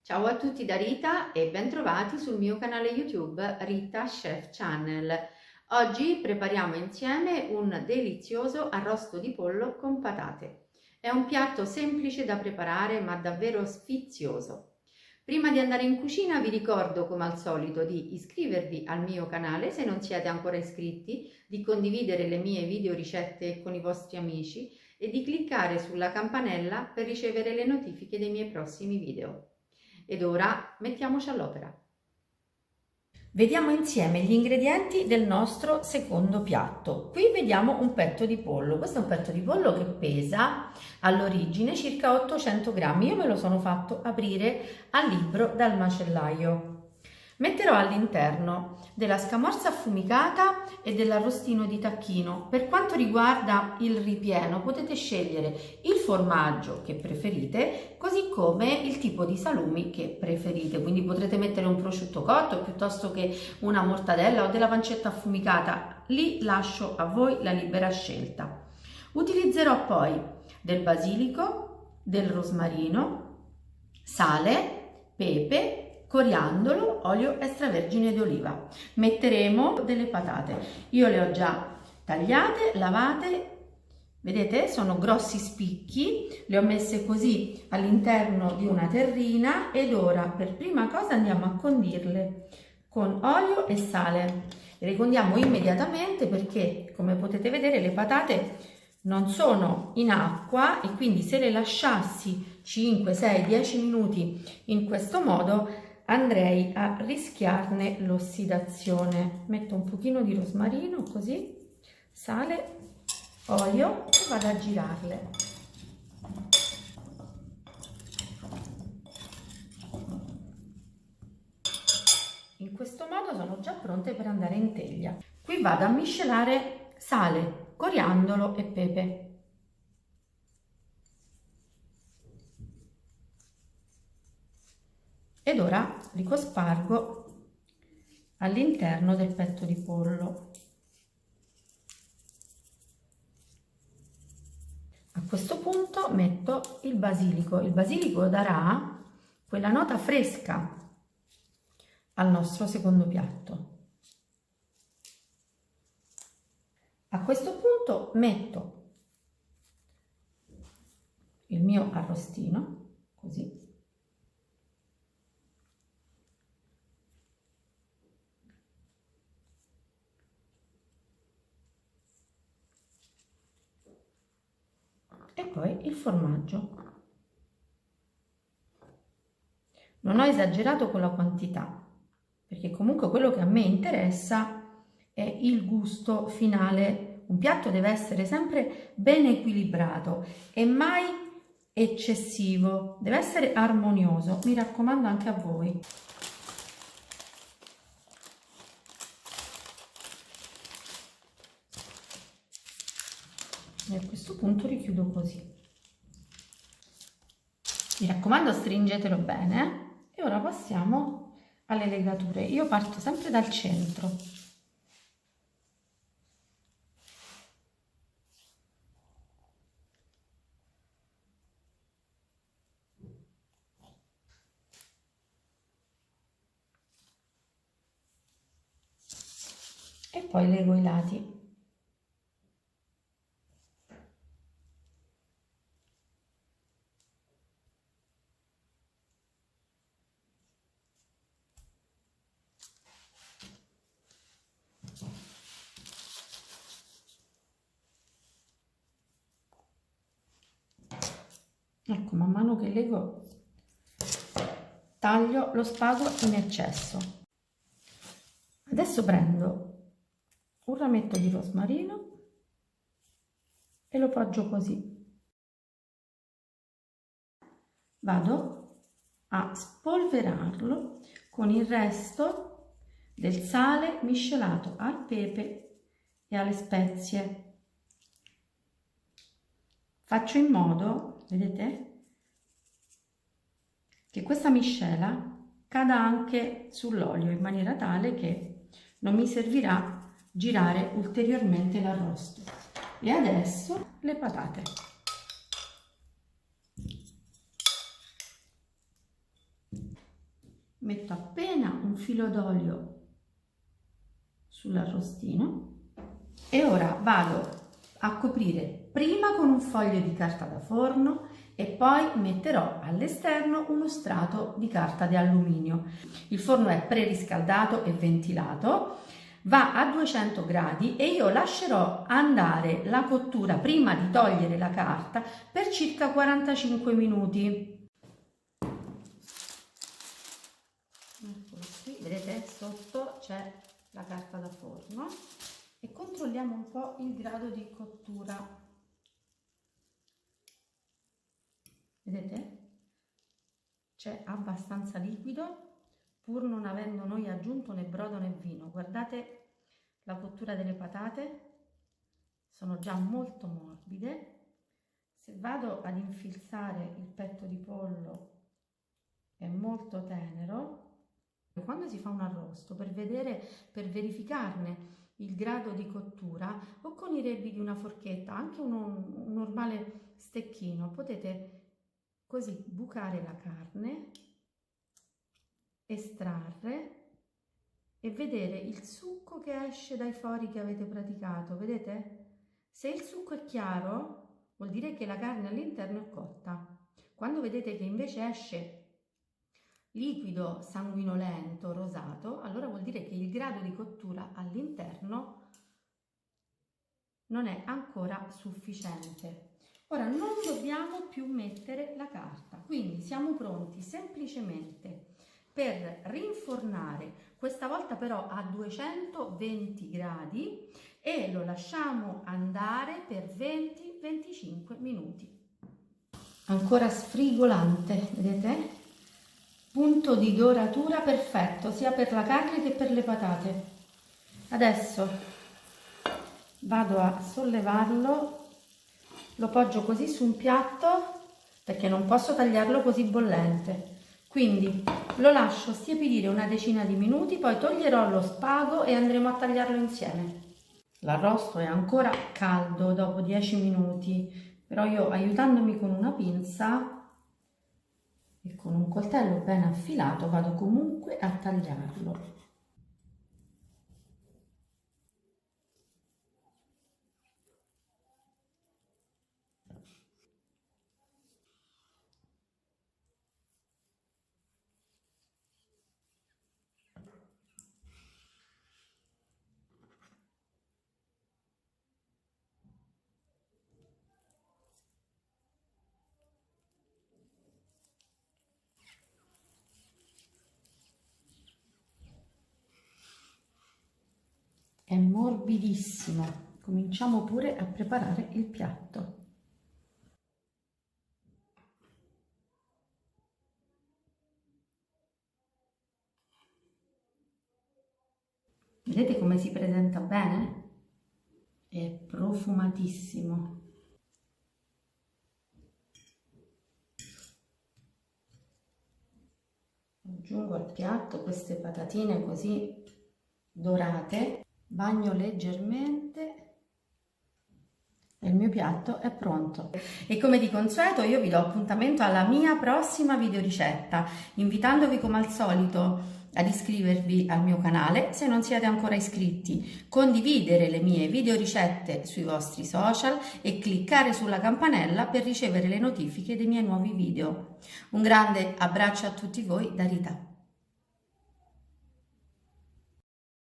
Ciao a tutti da Rita e bentrovati sul mio canale YouTube Rita Chef Channel. Oggi prepariamo insieme un delizioso arrosto di pollo con patate. È un piatto semplice da preparare ma davvero sfizioso. Prima di andare in cucina vi ricordo come al solito di iscrivervi al mio canale se non siete ancora iscritti, di condividere le mie video ricette con i vostri amici e di cliccare sulla campanella per ricevere le notifiche dei miei prossimi video. Ed ora mettiamoci all'opera. Vediamo insieme gli ingredienti del nostro secondo piatto. Qui vediamo un petto di pollo. Questo è un petto di pollo che pesa all'origine circa 800 grammi. Io me lo sono fatto aprire al libro dal macellaio. Metterò all'interno della scamorza affumicata e dell'arrostino di tacchino. Per quanto riguarda il ripieno potete scegliere il formaggio che preferite, così come il tipo di salumi che preferite. Quindi potrete mettere un prosciutto cotto piuttosto che una mortadella o della pancetta affumicata. Lì lascio a voi la libera scelta. Utilizzerò poi del basilico, del rosmarino, sale, pepe, coriandolo, olio extravergine d'oliva. Metteremo delle patate. Io le ho già tagliate, lavate, vedete? Sono grossi spicchi, le ho messe così all'interno di una terrina ed ora per prima cosa andiamo a condirle con olio e sale. Le ricondiamo immediatamente perché, come potete vedere, le patate non sono in acqua e quindi se le lasciassi 5, 6, 10 minuti in questo modo andrei a rischiarne l'ossidazione. Metto un pochino di rosmarino, così, sale, olio e vado a girarle. In questo modo sono già pronte per andare in teglia. Qui vado a miscelare sale, coriandolo e pepe. Ed ora li cospargo all'interno del petto di pollo. A questo punto metto il basilico darà quella nota fresca al nostro secondo piatto. A questo punto metto il mio arrostino, così. E poi il formaggio. Non ho esagerato con la quantità, perché comunque quello che a me interessa è il gusto finale. Un piatto deve essere sempre ben equilibrato e mai eccessivo, deve essere armonioso, mi raccomando anche a voi. E a questo punto richiudo così. Mi raccomando, stringetelo bene. E ora passiamo alle legature. Io parto sempre dal centro. E poi lego i lati. Ecco, man mano che lego taglio lo spago in eccesso. Adesso prendo un rametto di rosmarino e lo poggio così. Vado a spolverarlo con il resto del sale miscelato al pepe e alle spezie. Faccio in modo, vedete, che questa miscela cada anche sull'olio in maniera tale che non mi servirà girare ulteriormente l'arrosto. E adesso le patate. metto appena un filo d'olio sull'arrostino e ora vado a coprire prima con un foglio di carta da forno e poi metterò all'esterno uno strato di carta di alluminio. Il forno è preriscaldato e ventilato, va a 200 gradi e io lascerò andare la cottura prima di togliere la carta per circa 45 minuti. Vedete, sotto c'è la carta da forno e controlliamo un po' il grado di cottura. Vedete? C'è abbastanza liquido pur non avendo noi aggiunto né brodo né vino. Guardate la cottura delle patate, sono già molto morbide. Se vado ad infilzare il petto di pollo è molto tenero. Quando si fa un arrosto, per verificarne il grado di cottura, o con i rebbi di una forchetta, anche un normale stecchino, potete così bucare la carne, estrarre e vedere il succo che esce dai fori che avete praticato. Vedete? Se il succo è chiaro, vuol dire che la carne all'interno è cotta. Quando vedete che invece esce liquido sanguinolento, rosato, allora vuol dire che il grado di cottura all'interno non è ancora sufficiente. Ora non dobbiamo più mettere la carta, quindi siamo pronti semplicemente per rinfornare, questa volta però a 220 gradi e lo lasciamo andare per 20-25 minuti. Ancora sfrigolante, vedete? Punto di doratura perfetto sia per la carne che per le patate. Adesso vado a sollevarlo, lo poggio così su un piatto perché non posso tagliarlo così bollente, quindi lo lascio stiepidire una decina di minuti, poi toglierò lo spago e andremo a tagliarlo insieme. L'arrosto è ancora caldo dopo 10 minuti, però io, aiutandomi con una pinza e con un coltello ben affilato, vado comunque a tagliarlo. È morbidissimo. Cominciamo pure a preparare il piatto. Vedete come si presenta bene? È profumatissimo. Aggiungo al piatto queste patatine così dorate, bagno leggermente e il mio piatto è pronto. E come di consueto io vi do appuntamento alla mia prossima videoricetta, invitandovi come al solito ad iscrivervi al mio canale se non siete ancora iscritti, condividere le mie videoricette sui vostri social e cliccare sulla campanella per ricevere le notifiche dei miei nuovi video. Un grande abbraccio a tutti voi da Rita.